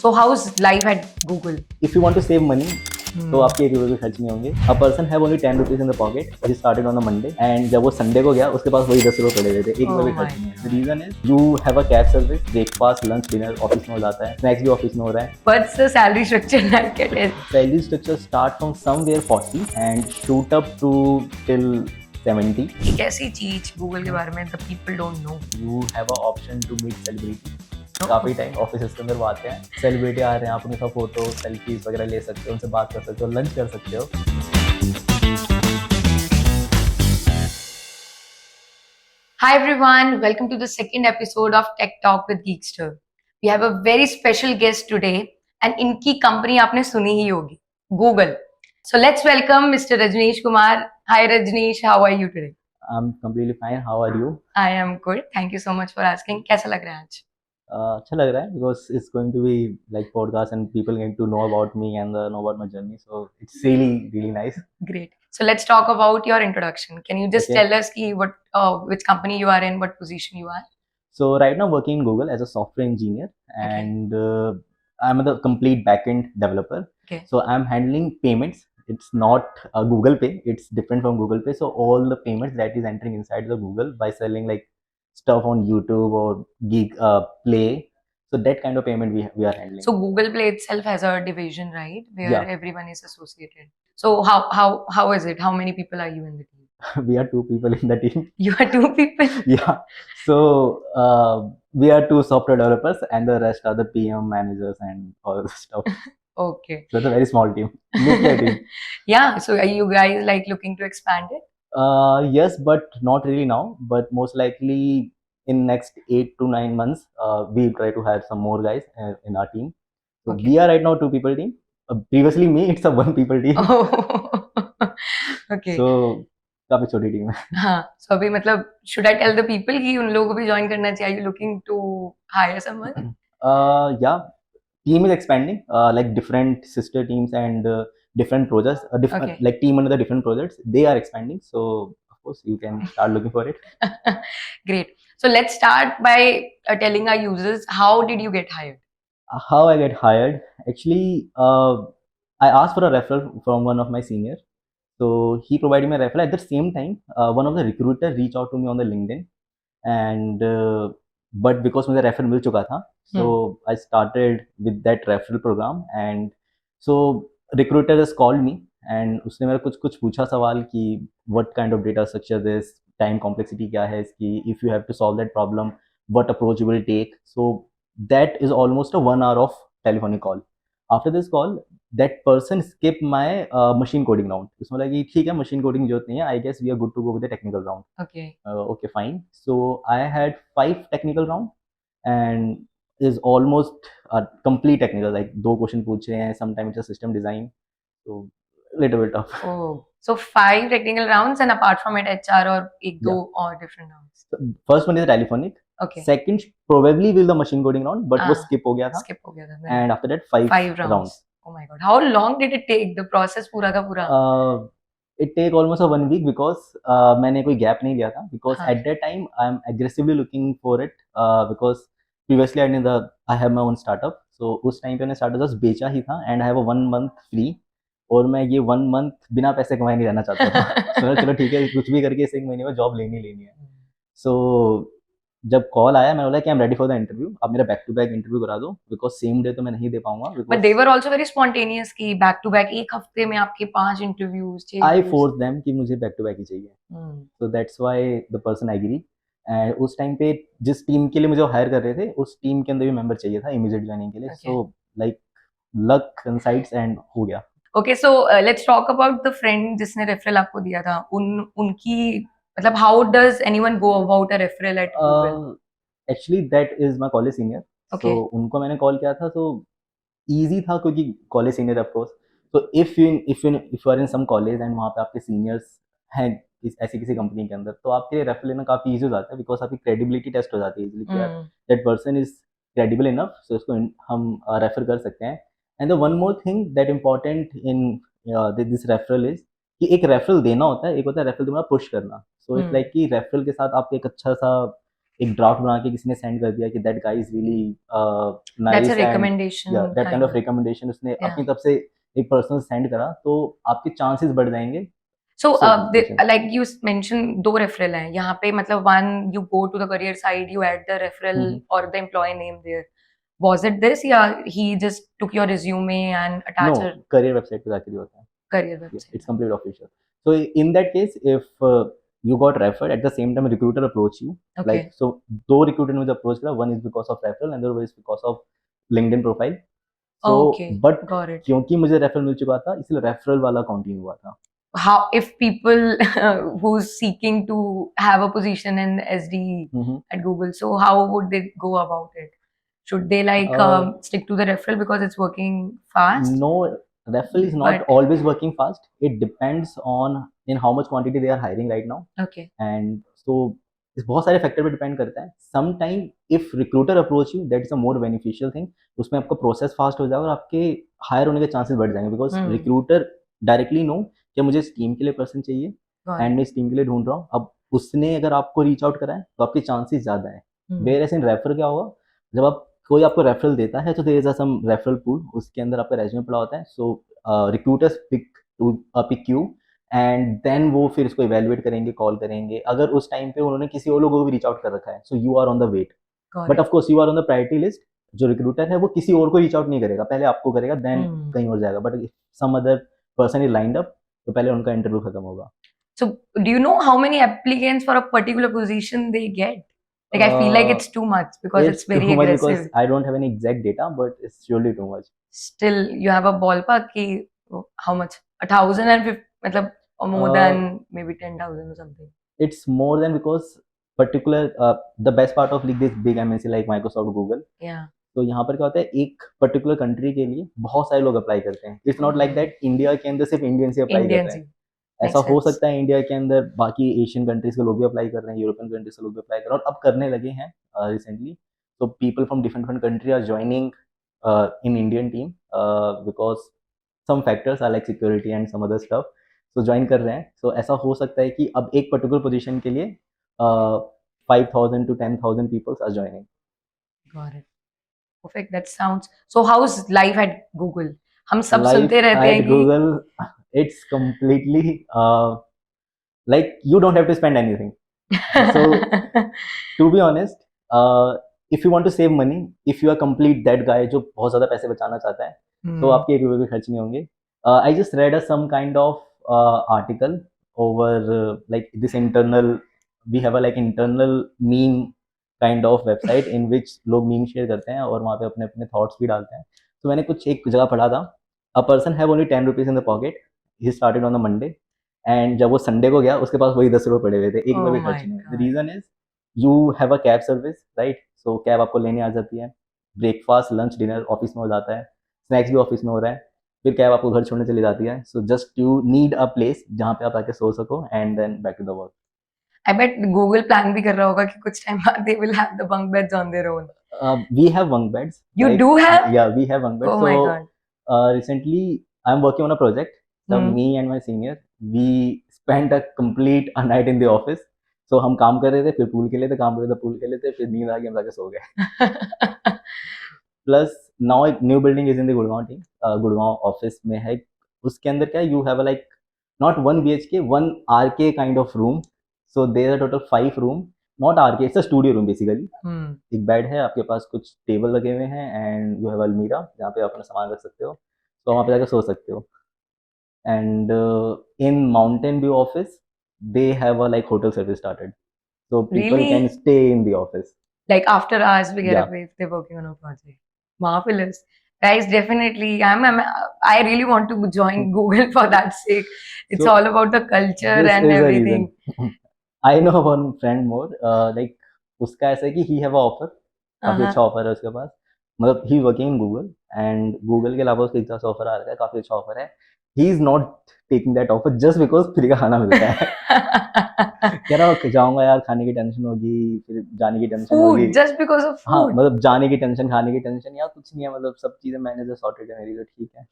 So how's life at Google? If you want to save money, तो आपके 1 रुपए भी खर्च नहीं होंगे. A person have only 10 rupees in the pocket. He started on a Monday and जब वो संडे को गया उसके पास वही 10 रुपए पड़े हुए थे. 1 रुपए भी खर्च नहीं है. The reason is you have a cab service, breakfast, lunch, dinner office में हो जाता है, snacks भी ऑफिस में हो रहा है. What's the salary structure like at it? Salary structure start from somewhere 40 and shoot up to till 70. एक ऐसी चीज गूगल के बारे में the people don't know. You have a option to meet celebrity. काफी टाइम ऑफिस के अंदर वो आते हैं, सेलिब्रिटी आ रहे हैं, आप उनका फोटो सेल्फीज वगैरह ले सकते हो, उनसे बात कर सकते हो, लंच कर सकते हो. Hi everyone, welcome to the second episode of Tech Talk with Geekster. We have a very special guest today and इनकी कंपनी आपने सुनी ही होगी, Google. So let's welcome Mr. Rajneesh Kumar. Hi Rajneesh, how are you today? I'm completely fine. How are you? I am good. Thank you so much for asking. कैसा लग रहा है आज? अच्छा लग रहा है because it's going to be like podcast and people getting to know about me and know about my journey. So it's really nice. Great. So let's talk about your introduction. Can you just Okay. tell us which company you are in, what position you are? So right now working in Google as a software engineer and I'm the complete backend developer. Okay. So I'm handling payments. It's not a Google Pay. It's different from Google Pay. So all the payments that is entering inside the Google by selling like stuff on YouTube or Geek Play. So that kind of payment we are handling. So Google Play itself has a division, right, where Yeah. everyone is associated. So how is it? How many people are you in the team? We are 2 people in the team. You are 2 people. Yeah. So we are 2 software developers and the rest are the PM managers and all the stuff. Okay. So it's a very small team. Nuclear team. Yeah. So are you guys like looking to expand it? Yes, but not really now. But most likely in next 8 to 9 months, we try to hire some more guys in our team. So Okay. we are right now 2 people team. Previously me, it's a 1 people team. Oh. Okay. So काफी छोटी team है. हाँ. So अभी मतलब should I tell the people कि उन लोगों को भी join करना चाहिए? Are you looking to hire someone? Yeah, team is expanding. Like different sister teams and different projects. Okay. Like team under the different projects, they are expanding. So of course you can start looking for it. Great. So let's start by telling our users how did you get hired? How I get hired? Actually, I asked for a referral from one of my seniors. So he provided me a referral. At the same time, one of the recruiter reached out to me on the LinkedIn, and but because मुझे referral मिल चुका था, so I started with that referral program. And so recruiter just called me and उसने मेरा कुछ पूछा सवाल कि what kind of data structure this, time complexity क्या है इसकी, if you have to solve that problem, what approach you will take. So that is almost a 1 hour of telephonic call. After this call, that person skip my machine coding round. उसमें लगा कि ठीक है machine coding जरूरत नहीं है. I guess we are good to go with the technical round. Okay. Okay, fine. So I had 5 technical round and is almost a complete technical. Like 2 question पूछे हैं. Sometimes it's a system design. So little bit tough. Oh, so 5 technical rounds and apart from it HR or एक दो और different rounds. So first one is telephonic. Okay. Second probably will the machine coding round, but वो skip हो गया था. Skip हो गया था. And after that 5 rounds. Oh my god. How long did it take the process पूरा का पूरा? It take almost a 1 week because मैंने कोई gap नहीं लिया था because हाँ. at that time I'm aggressively looking for it because previously I have my own startup. So उस time पे मैंने startup just बेचा ही था and I have a 1 month free और मैं ये 1 month बिना पैसे कमाए नहीं रहना चाहता था. चलो ठीक है कुछ भी करके इस 1 महीने में जॉब लेनी है. So जब कॉल आया मैंने बोला कि I am ready for the interview, आप मेरा बैक टू बैक इंटरव्यू करा दो बिकॉज सेम डे तो मैं नहीं दे पाऊंगा. But they were also very spontaneous कि back to back एक हफ्ते में आपके 5 इंटरव्यूज चाहिए. आई फोर्स देम कि मुझे बैक टू बैक ही चाहिए. So that's why the person agree. And उस टाइम पे जिस टीम के लिए मुझे हायर कर रहे थे उस टीम के अंदर भी मेंबर चाहिए था इमीडिएट ज्वाइनिंग के लिए. सो लाइक लक कंसाइड्स एंड हो गया. Okay, so let's talk about the friend जिसने रेफरल आपको दिया था. उनकी मतलब how does anyone go about a referral at Google? Actually that is my college senior. Okay. So उनको मैंने कॉल किया था so easy था क्योंकि college senior of course. So if you are in some college and वहाँ पे आपके seniors हैं ऐसी किसी कंपनी के अंदर तो आपके लिए रेफरल लेना काफ़ी ईजी हो जाता है बिकॉज आपकी क्रेडिबिलिटी टेस्ट हो जाती है इजीली कि यार that person is credible enough so इसको हम रेफर कर सकते हैं. And the one more thing that important in this referral is कि एक रेफरल देना होता है, एक होता है रेफरल तुम्हारा पुश करना. सो इट्स लाइक कि रेफरल के साथ आप एक अच्छा सा एक ड्राफ्ट बना के किसी ने सेंड कर दिया कि that guy is really That's nice a and recommendation या that kind kind of of. Recommendation उसने Yeah. अपनी तरफ से एक पर्सन सेंड करा, तो आपके चांसेस बढ़ जाएंगे। So, Certification. like you mentioned, दो referral हैं यहाँ पे, मतलब one you go to the career site, you add the referral or the employee name there. Was it this, या he just took your resume and No, attached a career website पे जाके भी होता है। career Yeah, website? it's complete official. So in that case, if you got referred at the same time, a recruiter approach you. Okay. Like so, दो recruiter ने मुझे approach करा. One is because of referral, and the other is because of LinkedIn profile. So, Okay, but got it. क्योंकि मुझे referral मिल चुका था, इसलिए referral वाला continue हुआ था। How if people who's seeking to have a position in SD at Google, so how would they go about it? Should they like stick to the referral because it's working fast? No, referral is not But always working fast. It depends on in how much quantity they are hiring right now. okay, and so इस बहुत सारे factor पे depend करता है। Some time if recruiter approach you, that is a more beneficial thing. उसमें आपका process fast हो जाएगा और आपके हायर होने के चांसेस बढ़ जाएंगे, बिकॉज रिक्रूटर डायरेक्टली नो कि मुझे इस टीम के लिए पर्सन चाहिए got एंड it. मैं इस टीम के लिए ढूंढ रहा हूँ। अब उसने अगर आपको रीच आउट करा है तो आपके चांसेस ज़्यादा है। वेयर एस इन रेफर क्या होगा, जब आप कोई आपको रेफरल देता है तो there is some referral pool, उसके अंदर आपका रेज्यूमे पड़ा होता है। So recruiters pick you and then वो फिर इसको इवेलुएट करेंगे, कॉल करेंगे। अगर उस टाइम पे उन्होंने किसी और लोगों को भी रीच आउट कर रखा है, so you are on the wait, Got but it. Of course you are on the priority list. जो रिक्रूटर है वो किसी और को रीच आउट नहीं करेगा, पहले आपको करेगा, देन कहीं और जाएगा। But some other person is lined up, तो पहले उनका इंटरव्यू खत्म होगा। So, do you know how many applicants for a particular position they get? Like, I feel like it's too much because it's very too much aggressive. because I don't have any exact data, but it's surely too much. Still, you have a ballpark ki how much? 1,050, matlab, or more than maybe 10,000 or something. It's more than, because particular the best part of like this big MNC like Microsoft, Google, Yeah. तो यहाँ पर क्या होता है, एक particular country के लिए बहुत सारे लोग अप्लाई करते हैं। It's not like that India के अंदर सिर्फ इंडियन से अप्लाई कर Indians. रहे हैं। ऐसा हो सकता है इंडिया के अंदर बाकी एशियन कंट्रीज के लोग भी अप्लाई कर रहे हैं, यूरोपियन कंट्रीज के लोग भी अप्लाई कर रहे हैं, और अब करने लगे हैं रिसेंटली। तो people from different different country are joining in Indian team because some factors are like security and some other stuff, तो ज्वाइन कर रहे हैं। तो ऐसा हो सकता है कि अब एक पर्टिकुलर पोजीशन के लिए 5,000 to 10,000 peoples are joining. Got it. Perfect. That sounds. So, how's life at Google? हम सब Life सुनते रहते हैं at कि Google, it's completely like you don't have to spend anything. So to be honest, if you want to save money, if you are complete that guy जो बहुत ज़्यादा पैसे बचाना चाहता है, तो आपके एक रुपये भी खर्च नहीं होंगे। I just read some kind of article over like this internal, we have a like internal meme kind of website in which लोग मीम शेयर करते हैं और वहाँ पे अपने अपने थॉट्स भी डालते हैं। तो मैंने कुछ एक जगह पढ़ा था, a person have only 10 rupees in the pocket, he started on the Monday, and जब वो संडे को गया उसके पास वही 10 रुपये पड़े हुए थे, एक रुपये भी खर्च नहीं हुए। The reason is you have a cab service, right? So cab आपको लेने आ जाती है, ब्रेकफास्ट लंच डिनर ऑफिस में हो जाता है, स्नैक्स भी ऑफिस में हो रहा है, फिर कैब आपको घर छोड़ने चली जाती है। So just you need a place जहाँ पे आप आके सो सको and then back to the work. I bet Google plan भी कर रहा होगा कि कुछ टाइम बाद they will have the bunk beds on their own. We have bunk beds. You do have? Yeah, we have bunk beds. Oh so my God. recently I'm working on a project. So me and my senior, we spent a night in the office. So हम काम कर रहे थे, फिर pool खेले थे, काम कर रहे थे, पूल खेले थे, फिर नींद आ गई, हम जाके सो गए। प्लस नाउ एक new building is in the Gurgaon team, Gurgaon office में है। उसके अंदर क्या, you have like not 1 BHK, 1 RK kind of room. So there are total 5 room, not RK, it's a studio room basically. एक बेड है, आपके पास कुछ टेबल लगे हुए हैं, एंड यू हैव अलमीरा जहाँ पे आप अपना सामान रख सकते हो, तो वहाँ पे जाकर सो सकते हो। And in mountain view office they have a like hotel service started, so people Really? can stay in the office. Like after hours we get Yeah. away if they're working on a project. Marvelous. Guys, definitely. I really want to join Google for that sake. It's So, all about the culture this and is a everything. reason. I know one friend more, like उसका ऐसा है कि he have a offer, काफी अच्छा offer है उसके पास, मतलब he working in Google, and Google के अलावा उसको एक तरह से ऑफर आ रहा है, काफी अच्छा ऑफर है। He is not taking that offer just because free का खाना मिलता है। कह रहा हूँ जाऊंगा यार, खाने की टेंशन होगी, फिर जाने की टेंशन होगी। Food, just because of हाँ, food. मतलब जाने की टेंशन, खाने की टेंशन, या कुछ नहीं है, मतलब सब चीजें मैंने जो सॉर्टेड है मेरी, तो ठीक है।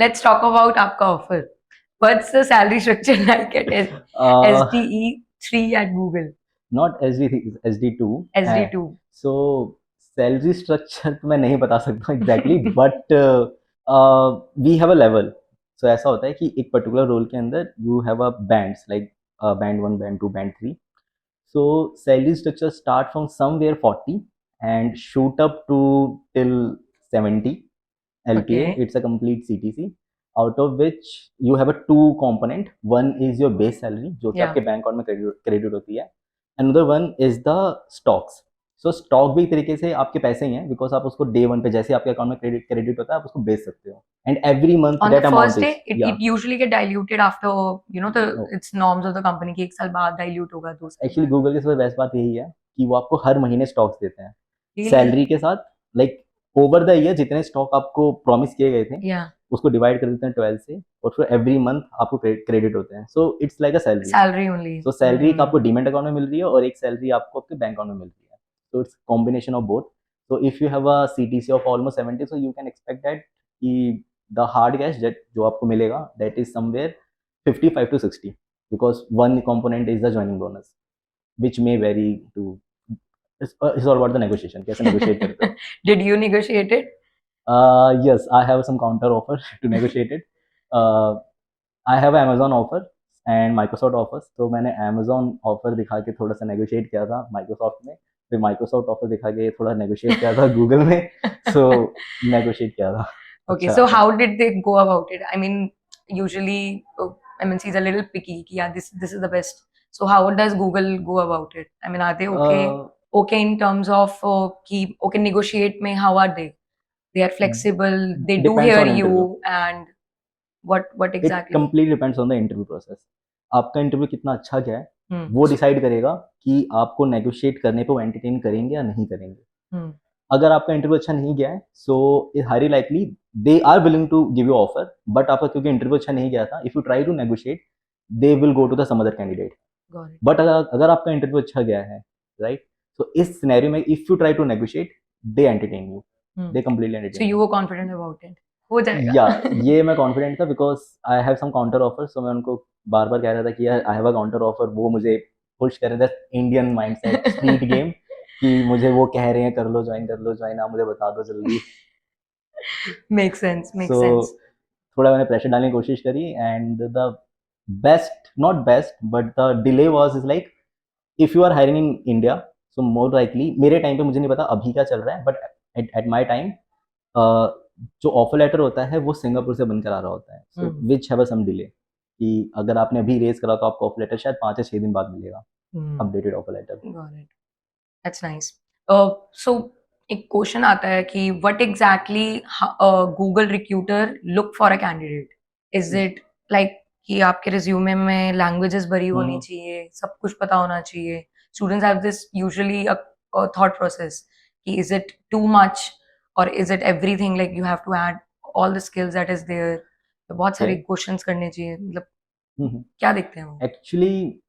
Let's talk about आपका offer. What's the salary structure like at SDE 3 at Google? Not SD2 SD2. So salary structure तो मैं नहीं बता सकता exactly but we have a level so ऐसा होता है कि एक पर्टिकुलर रोल के अंदर you have a bands like band 1 band 2 band 3 so salary structure start from somewhere 40 and shoot up to till 70 LPA. Okay. It's a complete CTC. Out of which you have a two component. One is your base salary, जो कि Yeah. आपके bank account में credit होती है. Another one is the stocks. So stock भी एक तरीके से आपके पैसे ही हैं because आप उसको day one पे जैसे आपके अकाउंट में क्रेडिट होता है आप उसको बेच सकते हो. And every month On the that amount first day, is it usually get diluted after, you know, the No. it's norms of the company कि 1 साल बाद dilute होगा 2 साल एक्चुअली बाद. गूगल की सबसे बेस्ट बात यही है कि वो आपको हर महीने स्टॉक्स देते हैं Really? सैलरी के साथ लाइक ओवर द ईयर जितने स्टॉक आपको प्रॉमिस किए गए थे Yeah. उसको डिवाइड कर देते हैं 12 से और फिर एवरी मंथ आपको क्रेडिट होते हैं so it's like a salary Salary only. So salary आपको डीमेट अकाउंट में मिल रही है और एक सैलरी आपको आपके बैंक अकाउंट में मिल रही है so it's combination of both so if you have a CTC of almost 70 so you can expect that कि द हार्ड कैश जो आपको मिलेगा that is somewhere 55 to 60 because one component is the joining bonus which may vary to it's all about the negotiation कैसे negotiate करते हो Did you negotiate it? yes I have some counter offer to negotiate it I have Amazon offer and Microsoft offers तो मैंने Amazon offer दिखा के थोड़ा सा negotiate किया था Microsoft में फिर Microsoft offer दिखा के थोड़ा negotiate किया था Google में so negotiate किया था Okay, अच्छा so how did they go about it? I mean, usually MNCs are a little picky. कि, yeah, this is the best. So how does Google go about it? I mean, are they okay? Okay in terms of okay negotiate में how are they? They are flexible. They do Depends hear on you interview. and what It exactly? completely depends on the interview process आपका interview कितना अच्छा गया है Hmm. वो decide करेगा कि आपको नेगोशिएट करने पे वो एंटरटेन करेंगे या नहीं करेंगे Hmm. अगर आपका इंटरव्यू अच्छा नहीं गया है so highly likely they are willing to give you offer but आपका क्योंकि इंटरव्यू अच्छा नहीं गया था if you try to negotiate they will go to the some other candidate Got it. बट अगर आपका इंटरव्यू अच्छा गया है राइट तो इस सिनेरियो में if you try to negotiate they entertain you Hmm. They completely So entertain you were confident about it. हो जाएगा. या ये मैं कॉन्फिडेंट था because I have some counter offer so मैं उनको बार बार कह रहा था कि यार I have a counter offer वो मुझे पुश कर रहे थे इंडियन माइंडसेट स्ट्रीट गेम कि मुझे वो कह रहे हैं कर लो ज्वाइन आप मुझे बता दो जल्दी Makes sense. Makes सो sense. थोड़ा मैंने प्रेशर डालने की कोशिश करी and the best not best but the delay was is like if you are hiring in India so more likely मेरे टाइम पे मुझे नहीं पता अभी क्या चल रहा है बट एट माई टाइम जो ऑफर लेटर होता है वो सिंगापुर से बनकर आ रहा होता है सो विच हैव सम डिले कि अगर आपने अभी रेज करा तो आपको ऑफर लेटर शायद 5 या 6 दिन बाद मिलेगा updated offer letter Got it. That's nice. So एक क्वेश्चन आता है कि what exactly Google recruiter look for a candidate? Is it like कि आपके रिज्यूमे में लैंग्वेजेस भरी होनी चाहिए, सब कुछ पता होना चाहिए? Students have this usually a thought process कि is it too much or is it everything like you have to add all the skills that is there? बहुत सारे क्वेश्चंस करने चाहिए मतलब क्या देखते हैं वो? एक्चुअली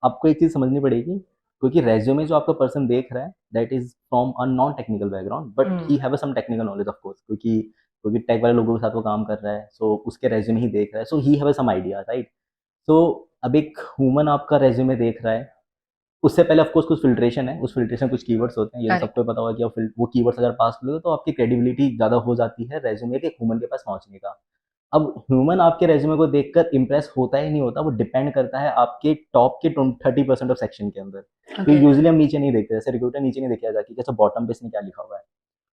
आपको एक चीज समझनी पड़ेगी क्योंकि रेज्यूमे जो आपका पर्सन देख रहा है that is from a non technical background but he have some technical knowledge of course क्योंकि टेक वाले लोगों के साथ वो काम कर रहा है सो उसके रेज्यूमे ही देख रहा है so he have some idea right so अब एक ह्यूमन आपका रेज्यूमे देख रहा है उससे पहले ऑफकोर्स कुछ फिल्ट्रेशन है उस फिल्ट्रेशन कुछ कीवर्ड्स होते हैं ये तो सबको पता होगा कि आप वो कीवर्ड्स अगर पास करोगे तो आपकी क्रेडिबिलिटी ज़्यादा हो जाती है रेज्यूमे के ह्यूमन के पास पहुंचने का अब ह्यूमन आपके रेज्यूमे को देखकर इंप्रेस होता ही नहीं होता वो डिपेंड करता है आपके टॉप के 30% ऑफ सेक्शन के अंदर तो यूजुअली हम नीचे नहीं देखते जैसे रिक्रूटर नीचे नहीं देखा जाता कि जैसे बॉटम पे इसने क्या लिखा हुआ है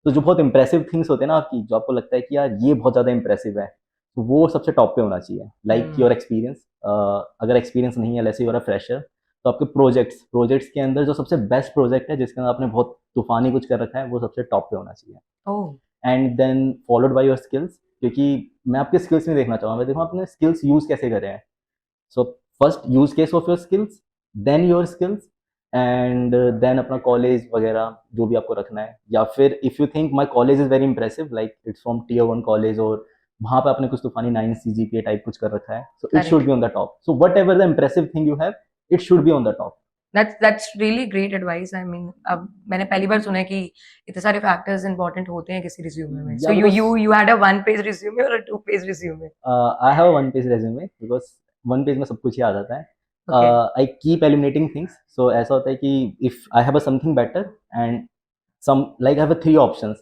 तो जो बहुत इंप्रेसिव थिंग्स होते हैं ना आपकी जो आपको लगता है कि यार ये बहुत ज़्यादा इंप्रेसिव है तो वो सबसे टॉप पे होना चाहिए लाइक योर एक्सपीरियंस अगर एक्सपीरियंस नहीं है let's say you are a fresher तो आपके प्रोजेक्ट्स के अंदर जो सबसे बेस्ट प्रोजेक्ट है जिसके अंदर आपने बहुत तूफानी कुछ कर रखा है वो सबसे टॉप पे होना चाहिए and then followed by your skills क्योंकि मैं आपके स्किल्स नहीं देखना चाहूँगा मैं देखूँ आपने स्किल्स यूज़ कैसे करे हैं so first use case of your skills then your skills and then अपना कॉलेज वगैरह जो भी आपको रखना है या फिर if you think my college is very impressive like it's from Tier 1 college और वहाँ पे आपने कुछ तूफानी 9 CGPA टाइप कुछ कर रखा है so it should be on the top so what ever the impressive thing you have it should be on the top That's really great advice. I mean, अब मैंने पहली बार सुना है कि इतने सारे फैक्टर्स इंपॉर्टेंट होते हैं किसी रिज्यूमे में. So you had a 1-page resume or a 2-page resume? I have a 1-page resume because 1 page में सब कुछ ही आ जाता है Okay. I keep eliminating things. So ऐसा होता है कि if I have a something better and some like I have a 3 options,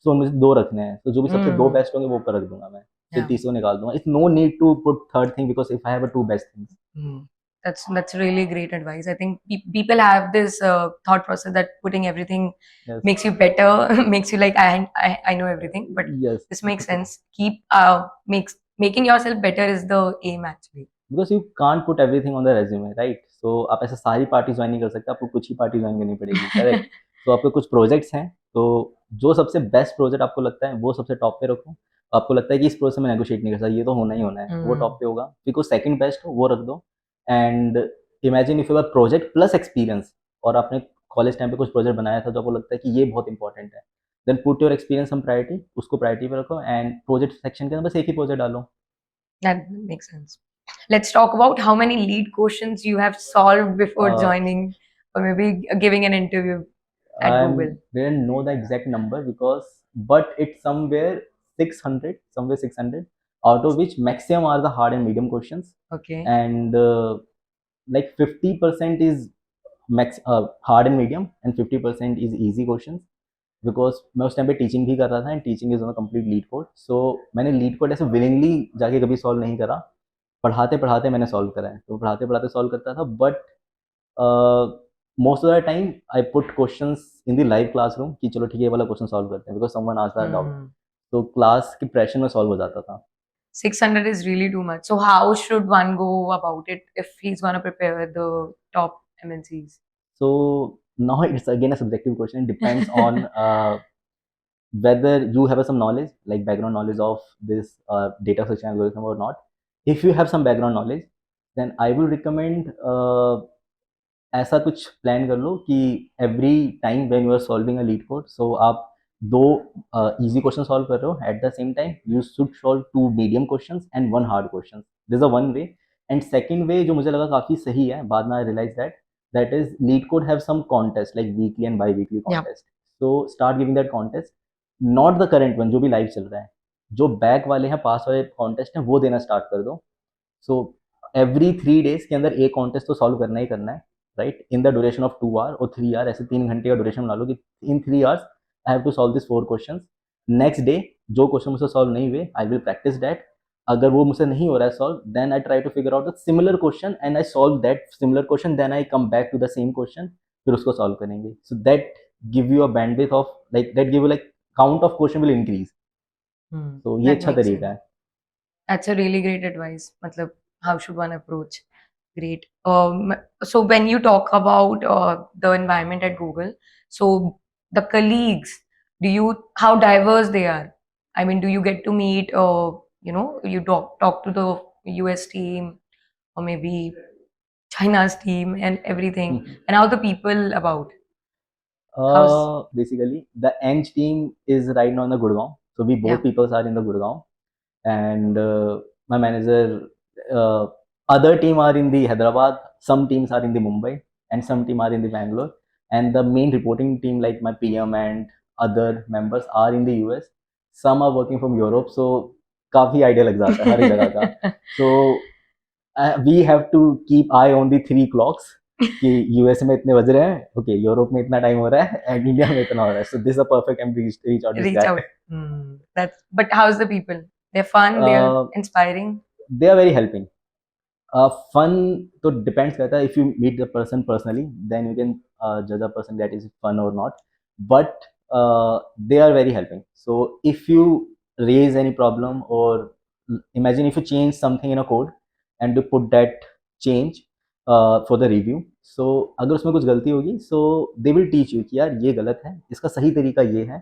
so मुझे 2 रखने हैं, तो जो भी सबसे 2 Hmm. बेस्ट होंगे वो ऊपर रख दूँगा मैं, फिर Yeah. तीसरे को निकाल दूँगा. It's no need to put third thing because if I have a 2 best things. Hmm. That's really great advice. I think people have this thought process that putting everything Yes. makes you better, makes you like I know everything. But Yes. this makes sense. Keep makes making yourself better is the aim actually. Because you can't put everything on the resume, right? So आप ऐसे सारी party join नहीं कर सकते, आपको कुछ ही party join करनी पड़ेगी, करेक्ट? तो आपके कुछ प्रोजेक्ट्स हैं, तो जो सबसे बेस्ट प्रोजेक्ट आपको लगता है वो सबसे टॉप पे रखो. आपको लगता है कि इस प्रोजेक्ट से मैं नेगोशिएट नहीं कर सकता, ये तो होना ही होना है, वो टॉप पे होगा. फिर कोई सेकंड बेस्ट हो वो रख दो. And imagine if you have project plus experience और आपने कॉलेज टाइम पे कुछ प्रोजेक्ट बनाया था जो आपको लगता है कि ये बहुत इंपॉर्टेंट है, then put your experience on priority, उसको प्रायोरिटी पे रखो एंड प्रोजेक्ट सेक्शन के अंदर बस एक ही प्रोजेक्ट डालो. That makes sense. Let's talk about how many lead questions you have solved before Uh, joining or maybe giving an interview at I Google. didn't know the exact number because, but it's somewhere 600, somewhere 600, out of which maximum are the hard and medium questions, Okay. and like 50% is max hard and medium, and 50% is easy questions. Because मैं उस time पे teaching भी कर रहा था and teaching is on complete LeetCode. So मैंने leet code ऐसे willingly जाके कभी सॉल्व नहीं करा, पढ़ाते पढ़ाते मैंने सॉल्व करा है, तो पढ़ाते पढ़ाते सॉल्व करता था. But most of the time I put questions in the live classroom कि चलो ठीक है ये वाला क्वेश्चन सॉल्व करते हैं because someone asked that doubt. Hmm. तो क्लास के प्रेशर में सॉल्व हो जाता था. 600 is really too much. So how should one go about it if he's going to prepare the top MNCs? So now it's again a subjective question. It depends on whether you have some knowledge, like background knowledge of this data search algorithm or not. If you have some background knowledge, then I will recommend ऐसा कुछ plan कर लो कि every time when you are solving a LeetCode, so आप 2 easy question solve कर रहे हो, at the same time you should solve 2 medium questions and 1 hard question. This a one way. And second way जो मुझे लगा काफ़ी सही है, बाद में I realise that is LeetCode have some contest like weekly and biweekly Yeah. Contest. So start giving that contest, not the current one जो भी लाइव चल रहा है, जो बैक वाले हैं पास वाले कॉन्टेस्ट हैं वो देना स्टार्ट कर दो. सो एवरी 3 days के अंदर एक कॉन्टेस्ट तो सॉल्व करना ही करना है, right? In the duration of 2 hour और 3 hour, ऐसे 3 घंटे का ड्यूरेशन बना लो कि in 3 hours I have to solve this 4 questions. Next day जो क्वेश्चन मुझसे सॉल्व नहीं हुए आई विल प्रैक्टिस दैट. अगर वो मुझसे नहीं हो रहा है solve, then I try to figure out the similar question and I solve that similar question, then I come back to the same question, फिर उसको सॉल्व करेंगे. So that give you a bandwidth of like that give you like count of question will increase. तो ये That अच्छा makes तरीका sense. है. That's a really great advice. Matlab, how should one approach? Great. So when you talk about the environment at Google, so the colleagues, how diverse they are? I mean, do you get to meet, you talk to the US team or maybe China's team and everything, and how the people about? How's Basically, the Eng team is right now in the Gurgaon. So we both yeah. people are in the Gurgaon, and my manager, other team are in the Hyderabad. Some teams are in the Mumbai, and some team are in the Bangalore. And the main reporting team, like my PM and other members, are in the US. Some are working from Europe, so काफी idea लग जाता है हर एक जगह का. So we have to keep eye on the 3 clocks कि US में इतने बज रहे हैं, ओके यूरोप में इतना टाइम हो रहा है एंड इंडिया में इतना हो रहा है. So this a perfect time to reach out this Reach guy. out. But how's the people? They're fun, they're inspiring. They are very helping. Fun तो डिपेंड्स करता है, if you meet the person personally then you can जज a person that is fun और not, but they are very helping. So if you raise any problem or imagine if you change something in a code and you put that change for the review, so अगर उसमें कुछ गलती होगी so they will teach you कि यार ये गलत है, इसका सही तरीका ये है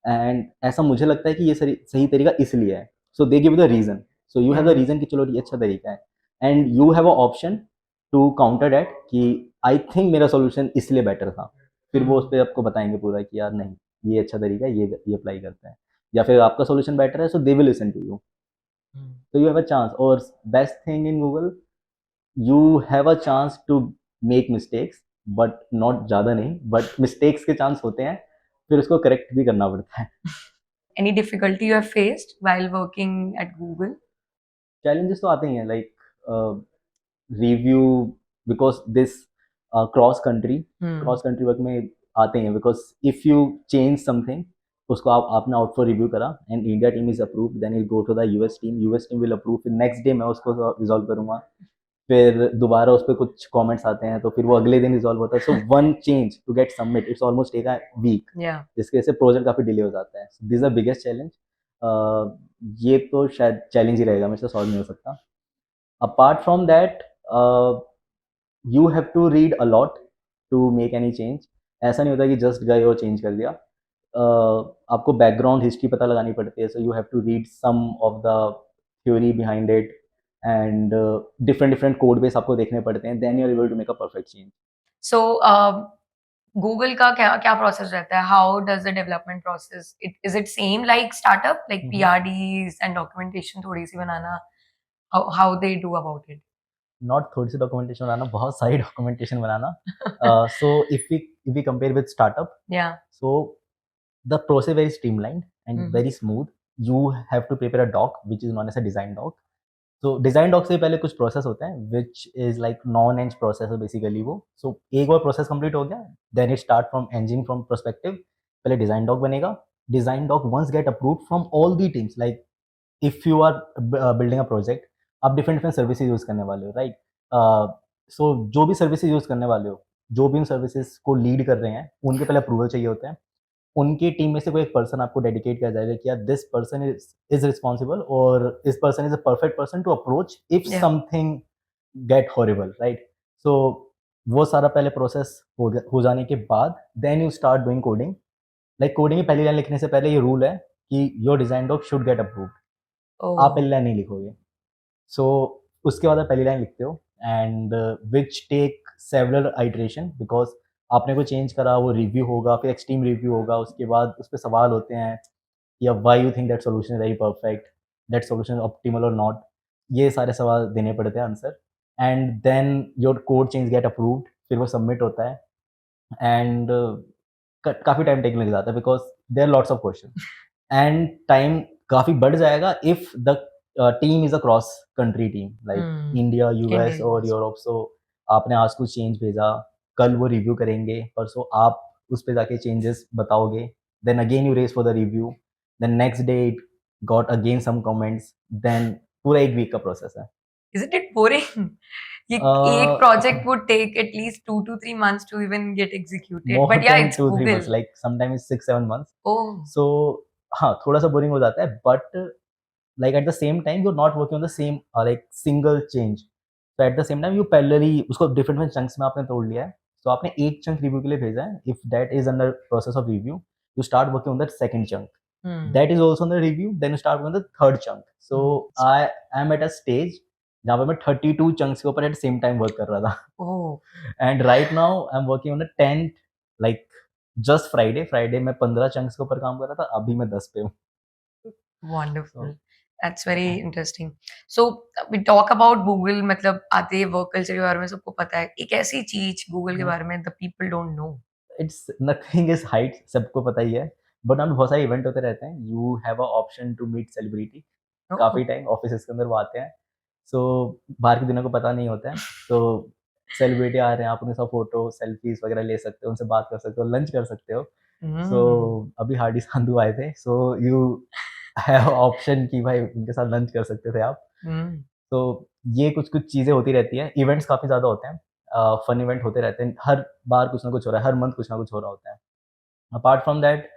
एंड ऐसा मुझे लगता है कि ये सही तरीका इसलिए है. so they give you the reason, so you have the reason कि चलो ये अच्छा तरीका है and you have a option to counter that कि आई थिंक मेरा सॉल्यूशन इसलिए बेटर था. फिर वो उस पर आपको बताएंगे पूरा कि यार नहीं ये अच्छा तरीका है, ये अप्लाई करते हैं, या फिर आपका सॉल्यूशन बेटर है, so they will listen to you. तो यू हैव अ चांस. और best thing in Google, you have a chance to make mistakes, but not ज़्यादा नहीं, बट मिस्टेक्स के चांस होते हैं, फिर उसको करेक्ट भी करना पड़ता है. Any difficulty you have faced while working at Google? Challenges तो आते ही हैं, like review because this cross country Hmm. Work में आते हैं, because if you change something, उसको आपने आउट फॉर रिव्यू करा and India team is approve, then it go to the US team will approve, फिर नेक्स्ट डे मैं उसको resolve करूंगा, फिर दोबारा उस पर कुछ कमेंट्स आते हैं तो फिर वो अगले दिन रिजॉल्व होता है. So one change to get submit it's almost take a week, Yeah. जिसकी वजह से प्रोजेक्ट काफी डिले हो जाता है. This is the biggest challenge. ये तो शायद चैलेंज ही रहेगा, मेरे से सॉल्व नहीं हो सकता. Apart from that, you have to read a lot to make any change. ऐसा नहीं होता कि जस्ट गए और चेंज कर दिया. आपको बैकग्राउंड हिस्ट्री पता लगानी पड़ती है. So you have to read some of the theory behind it, and different different codebase आपको देखने पड़ते हैं. Then you are able to make a perfect change. So, Google का क्या क्या प्रोसेस रहता है? How does the development process, is it same like startup, like PRDs and documentation थोड़ी सी बनाना? How they do about it? Not थोड़ी सी डॉक्यूमेंटेशन बनाना, बहुत सारी डॉक्यूमेंटेशन बनाना. So if we compare with startup, Yeah. so the process very streamlined and Mhm. very smooth. You have to prepare a doc which is known as a design doc. So design doc से पहले कुछ process होते हैं which is like non eng process है basically वो. So एक बार process complete हो गया, then it start from engine from perspective. पहले डिजाइन डॉक बनेगा. Design doc once get approved from all the teams, like if you are building a project, आप different different services use करने वाले हो, right? सो जो भी सर्विसेज यूज करने वाले हो, जो भी उन सर्विसेज को लीड कर रहे हैं, उनके पहले अप्रूवल चाहिए होते हैं. उनकी टीम में से कोई एक पर्सन आपको डेडिकेट किया जाएगा कि यार दिस पर्सन इज रिस्पॉन्सिबल, और इस person is a perfect person to approach if Yeah. Something get horrible, right? So वो सारा पहले प्रोसेस हो जाने के बाद then you start doing coding. Like coding की पहली लाइन लिखने से पहले ये रूल है कि your design doc should get approved. आप Oh. पहली लाइन नहीं लिखोगे. सो उसके बाद आप पहली लाइन लिखते हो, and which take several iteration, because आपने कोई चेंज करा, वो रिव्यू होगा, फिर एक्सट्रीम रिव्यू होगा, उसके बाद उस पर सवाल होते हैं या why you think that solution is very perfect, that solution optimal और नॉट. ये सारे सवाल देने पड़ते हैं answer, and then your code change get approved, फिर वो सबमिट होता है. एंड काफ़ी टाइम टेक लग जाता है because there lots of question, and time काफ़ी बढ़ जाएगा if the team is a cross country team, like Hmm. India, US India, और US. यूरोप. सो आपने आज कुछ चेंज भेजा, कल वो रिव्यू करेंगे, परसों आप उस पर जाके चेंजेस बताओगे, then again you raise for the review, then next day it got again some comments, then पूरा एक वीक का प्रोसेस है. Isn't it boring? ये एक project would take at least 2 to 3 months to even get executed. More But yeah, then it's 2-3 Google. months, like sometimes 6-7 months. Oh. So हाँ, थोड़ा सा boring हो जाता है, but like at the same time you're not working on the same like single change. So at the same time you parallelly उसको different different chunks में आपने तोड़ लिया है. So आपने एक chunk review के लिए भेजा है. If that is under process of review, you start working on that second chunk. Hmm. That is also on the review. Then you start working on the third chunk. So I am at a stage जहाँ पे मैं 32 chunks के ऊपर at the same time work कर रहा था. Oh. And right now I'm working on the 10th, like just Friday मैं 15 chunks के ऊपर काम कर रहा था, अभी मैं 10 पे हूँ. Wonderful. So That's very interesting. So we talk about Google, मतलब आते ही वर्क कल्चर के बारे में सबको पता है. एक ऐसी चीज गूगल के बारे में the people don't know. It's nothing is height, सबको पता ही है. बट हम बहुत सारे इवेंट होते रहते हैं. You have a option to meet celebrity. Oh. काफ़ी टाइम ऑफिस के अंदर वो आते हैं. सो बाहर की दुनिया को पता नहीं होता है. तो सेलिब्रिटी आ रहे हैं, आप उनके साथ फोटो सेल्फीज वगैरह ले सकते हो, उनसे बात कर सकते हो, लंच कर सकते हो. सो अभी हार्डी संधू आए थे, सो यू हैव ऑप्शन कि भाई उनके साथ लंच कर सकते थे आप. तो ये कुछ कुछ चीज़ें होती रहती हैं. इवेंट्स काफ़ी ज़्यादा होते हैं, फन इवेंट होते रहते हैं. हर बार कुछ ना कुछ हो रहा है, हर मंथ कुछ ना कुछ हो रहा होता है. Apart from that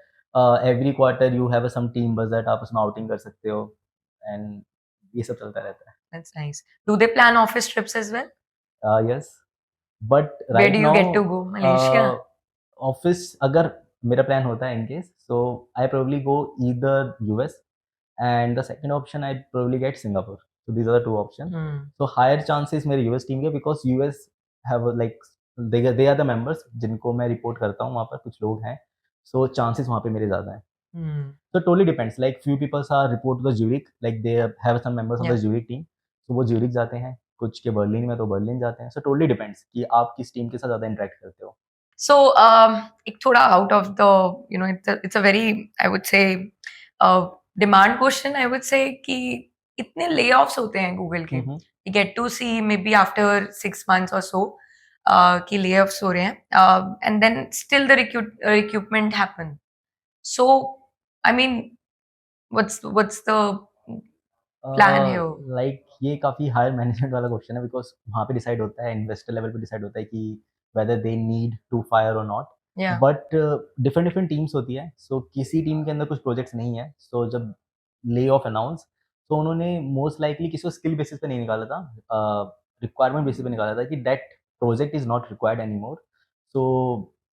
every quarter you have some team बस दैट आप उसमें आउटिंग कर सकते हो, एंड ये सब चलता रहता That's nice. Do they plan office trips as well? है. Yes, but Where right do you get to go? Malaysia? Now office अगर मेरा प्लान होता है in case, so I probably go either US, and the second option I'd probably get Singapore. So these are the two options. Hmm. So higher chances मेरे US team के, because US have like they are the members जिनको मैं report करता हूँ, वहाँ पर कुछ लोग हैं. So chances वहाँ पे मेरे ज़्यादा हैं. Hmm. So totally depends. Like few people are report to the Zurich, like they have some members of the Yeah. Zurich team. So वो Zurich जाते हैं, कुछ के बर्लिन में तो बर्लिन जाते हैं. So totally depends कि आप किस टीम के साथ ज़्यादा interact करते हो. So, एक थोड़ा out of the, it's a very, I would say, demand question, I would say कि इतने layoffs होते हैं गूगल के. Mhm. we get to see maybe after 6 months or so कि layoffs हो रहे हैं and then still the recoupment happen. So I mean, what's the plan here? Like ये काफ़ी हायर मैनेजमेंट वाला क्वेश्चन है बिकॉज़ वहाँ पे डिसाइड होता है, इन्वेस्टर लेवल पे डिसाइड होता है कि whether they need to fire और not. Yeah. But different different teams होती है, सो किसी टीम के अंदर कुछ प्रोजेक्ट्स नहीं है, सो जब ले ऑफ अनाउंस, तो उन्होंने मोस्ट लाइकली किसी को स्किल बेसिस पे नहीं निकाला था, रिक्वायरमेंट बेसिस पे निकाला था कि that project is not required any more. So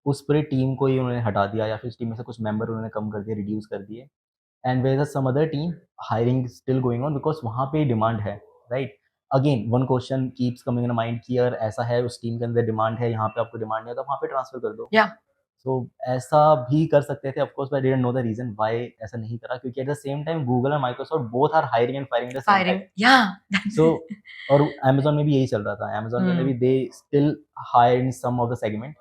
उस पूरी टीम को ही उन्होंने हटा दिया या फिर उस टीम में से कुछ मेंबर उन्होंने कम कर दिए, रिड्यूस कर दिए। And where is some other team hiring still going on because वहाँ पे डिमांड है, right. Again one question keeps coming in mind कि यार ऐसा है, उस टीम के अंदर डिमांड है, यहाँ पे आपको डिमांड नहीं है, तो वहाँ पे ट्रांसफर कर दो। Yeah. सो ऐसा भी कर सकते थे, of course I didn't know the reason why ऐसा नहीं करा, क्योंकि at the same time Google और Microsoft both are hiring and firing at the same time. Firing. Yeah. That's so और अमेज़न में भी यही चल रहा था, अमेज़न के अंदर भी they still hire in some of the segment,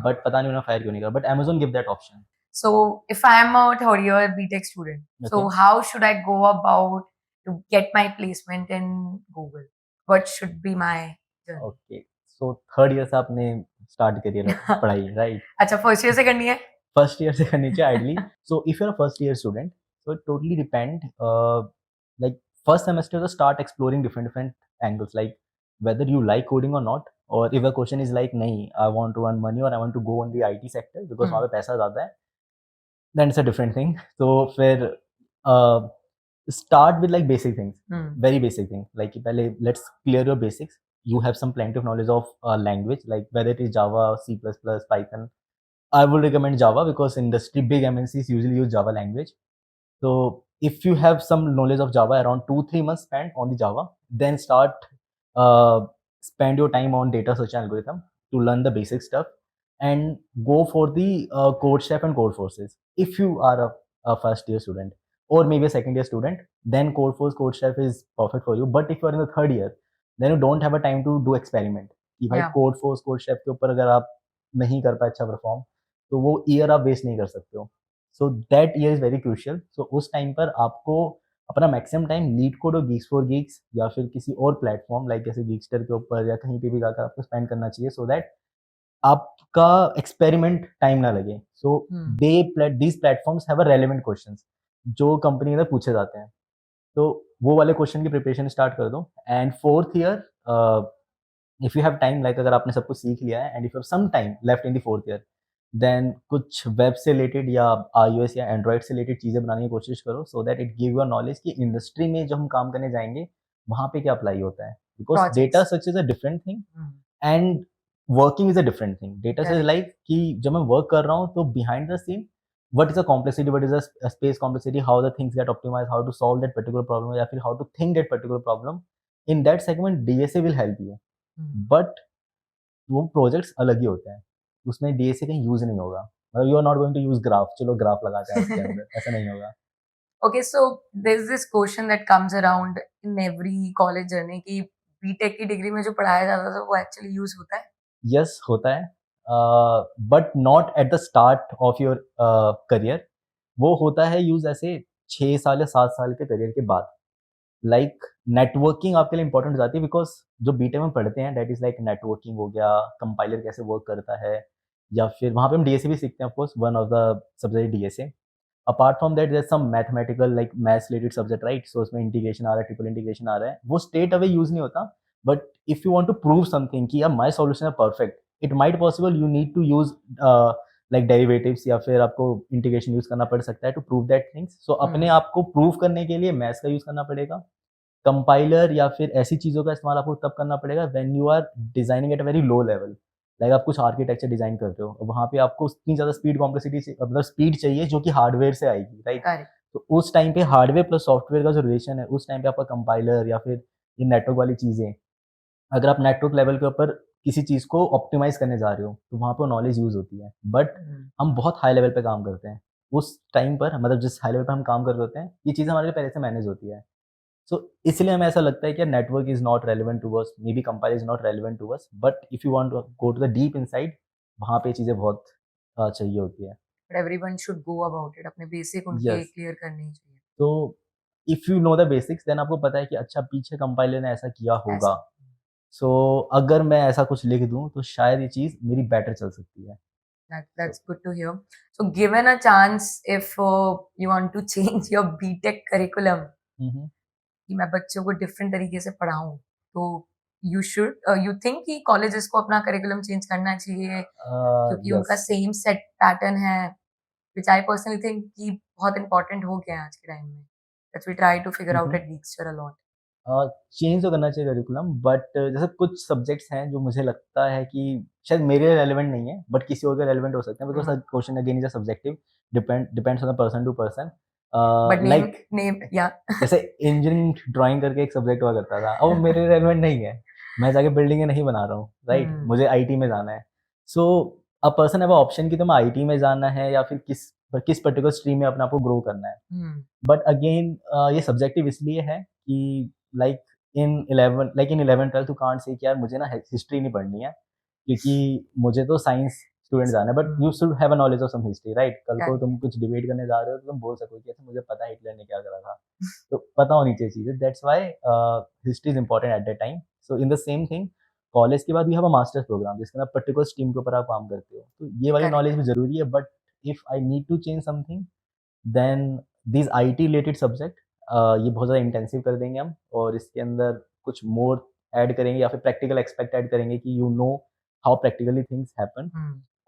but पता नहीं उन्होंने फायर क्यों नहीं करा, but Amazon give that option. So if I am a third year BTech student, so Okay. how should I go about to get my placement in Google? What should be my journey? Okay, so third year से आपने start करी है पढ़ाई, right? अच्छा, first year से करनी है? First year से करनी चाहिए ideally. So if you are a first year student, so it totally depend, like first semester to start exploring different angles, like whether you like coding or not, or if the question is like नहीं, I want to earn money or I want to go on the IT sector because वहाँ पे पैसा ज़्यादा है, then it's a different thing. तो फिर start with like basic things, very basic thing, like कि पहले let's clear your basics. You have some plenty of knowledge of language, like whether it is Java, C++, Python. I would recommend Java because industry big MNCs usually use Java language. So if you have some knowledge of Java, around 2-3 months spent on the Java, then start uh, spend your time on data search algorithm to learn the basic stuff, and go for the code chef and code forces. If you are a first year student or maybe a second year student, then code force code chef is perfect for you. But if you are in the third year, then you don't have a time to do experiment कि भाई Yeah. Code force code chef के ऊपर अगर आप नहीं कर पाए अच्छा परफॉर्म, तो वो ईयर आप वेस्ट नहीं कर सकते हो। So that year is very crucial. So उस टाइम पर आपको अपना मैक्सिमम टाइम लीड कोड और गीक्स फॉर गीक्स या फिर किसी और प्लेटफॉर्म लाइक जैसे गीक्स्टर के ऊपर या कहीं पे भी जाकर आपको स्पेंड करना चाहिए, सो दैट आपका एक्सपेरिमेंट टाइम ना लगे। So these platforms have a relevant questions जो कंपनी में पूछे जाते हैं, तो वो वाले क्वेश्चन की प्रिपरेशन स्टार्ट कर दो। And fourth year, if you have time, like अगर आपने सब कुछ सीख लिया है and if you have some time left in the fourth year, then कुछ वेब से रिलेटेड या iOS या एंड्रॉइड से रिलेटेड चीज़ें बनाने की कोशिश करो, so that it give you knowledge कि इंडस्ट्री में जब हम काम करने जाएंगे वहाँ पे क्या अप्लाई होता है, because data Projects. Search is a different thing and working is a different thing. Data search Correct. Like कि जब मैं वर्क कर रहा हूँ तो behind the scene what is the complexity, what is the space complexity, how the things get optimized, how to solve that particular problem या फिर how to think that particular problem, in that segment DSA will help you, but वो projects अलग ही होते हैं, उसमें DSA कहीं use नहीं होगा। मतलब you are not going to use graph, चलो ग्राफ लगाते हैं इसके अंदर, ऐसा नहीं होगा। Okay, so there's this question that comes around in every college journey कि बीटेक की डिग्री में जो पढ़ाया जाता था वो एक्चुअली यूज होता है? यस होता है, but not at the start of your career. वो होता है यूज़ ऐसे 6 साल या 7 साल के करियर के बाद। लाइक नेटवर्किंग आपके लिए इंपॉर्टेंट हो जाती है, बिकॉज़ जो बीटेक में पढ़ते हैं दैट इज़ लाइक नेटवर्किंग हो गया, कंपाइलर कैसे वर्क करता है, या फिर वहाँ पे हम डीएसए भी सीखते हैं, of course one of the subject DSA. Apart from that there some mathematical like maths related subject, right? So उसमें इंटीग्रेशन आ रहा है, ट्रिपल इंटीग्रेशन आ रहा है, वो स्ट्रेट अवे यूज़ नहीं होता। But if you want to prove something कि यार my solution are perfect, it might possible you need to use like derivatives या फिर आपको इंटीग्रेशन यूज़ करना पड़ सकता है to prove that things. So अपने आप को प्रूव करने के लिए मैथ्स का यूज़ करना पड़ेगा। कंपाइलर या फिर ऐसी चीज़ों का इस्तेमाल आपको तब करना पड़ेगा when you are designing at a very low level. Like आप कुछ आर्किटेक्चर डिज़ाइन करते हो, वहाँ पे आपको उतनी ज़्यादा स्पीड कॉम्प्लेक्सिटी से मतलब स्पीड चाहिए जो कि हार्डवेयर से आएगी, राइट? Correct. तो उस टाइम पे हार्डवेयर प्लस सॉफ्टवेयर का जो रिलेशन है, उस टाइम पे आपका कंपाइलर या फिर ये नेटवर्क वाली चीज़ें, अगर आप नेटवर्क लेवल के ऊपर किसी चीज़ को ऑप्टिमाइज़ करने जा रहे हो, तो वहाँ पे नॉलेज यूज़ होती है। बट हम बहुत हाई लेवल पे काम करते हैं। उस टाइम पर मतलब जिस हाई लेवल पे हम काम कर रहे होते हैं, ये चीज़ें हमारे लिए पहले से मैनेज होती है। सो इसलिए हमें ऐसा लगता है कि network is not relevant to us, maybe compiler is not relevant to us, but if you want to go to the deep inside, वहाँ पे चीज़ें बहुत चाहिए होती है। But everyone should go about it. अपने बेसिक उनके yes, clear करने ही चाहिए। तो if you know the basics then आपको पता है कि अच्छा पीछे कंपाइलर ने ऐसा किया होगा, ऐसा। सो अगर मैं ऐसा कुछ लिख दूं तो शायद ये चीज मेरी बेटर चल सकती है। That's good to hear. So, given a chance, if you want to change your BTech curriculum, हम्म। कि मैं बच्चों को डिफरेंट तरीके से पढ़ाऊँ, तो यू थिंक कि कॉलेजेस को अपना करिकुलम चेंज करना चाहिए क्योंकि उनका यस। सेम सेट पैटर्न है, व्हिच आई पर्सनली थिंक कि बहुत इम्पोर्टेंट हो गया है आज के टाइम में। That we try to figure out at Geekster a lot. Change तो करना चाहिए करिकुलम, बट जैसे कुछ सब्जेक्ट्स हैं जो मुझे लगता है कि शायद मेरे लिए रेलेवेंट नहीं है बट किसी और के रेलेवेंट हो सकते हैं, because question again is a subjective, depends on the person to person. But name like name या जैसे इंजीनियरिंग ड्राइंग करके एक सब्जेक्ट हुआ करता था, अब वो मेरे रेलेवेंट नहीं है, मैं जाके बिल्डिंगें नहीं बना रहा हूँ, राइट? मुझे आईटी में जाना है। सो अ पर्सन हैव ऑप्शन कि तुम्हें आईटी में जाना है या फिर किस पर्टिकुलर स्ट्रीम में अपने आप को ग्रो करना है। बट अगेन ये सब्जेक्टिव इसलिए है कि like in 11th 12th you can't say कि यार मुझे ना हिस्ट्री नहीं पढ़नी है क्योंकि मुझे तो साइंस स्टूडेंट जाना है, but you should have a knowledge of some history, right? कल को तुम कुछ डिबेट करने जा रहे हो तो तुम बोल सको कि अच्छा मुझे पता है हिटलर ने क्या करा था, तो पता होनी चाहिए चीजें, that's why history is important at that time. So in the same thing college के बाद you have a masters program जिसके अंदर पर्टिकुलर स्ट्रीम के ऊपर आप काम करते हो, तो ये वाली करेक्ट। नॉलेज भी जरूरी है। But if I need to change something then these IT related subject ये बहुत ज़्यादा इंटेंसिव कर देंगे हम, और इसके अंदर कुछ मोर ऐड करेंगे या फिर प्रैक्टिकल एक्सपेक्ट ऐड करेंगे कि you know how practically things happen.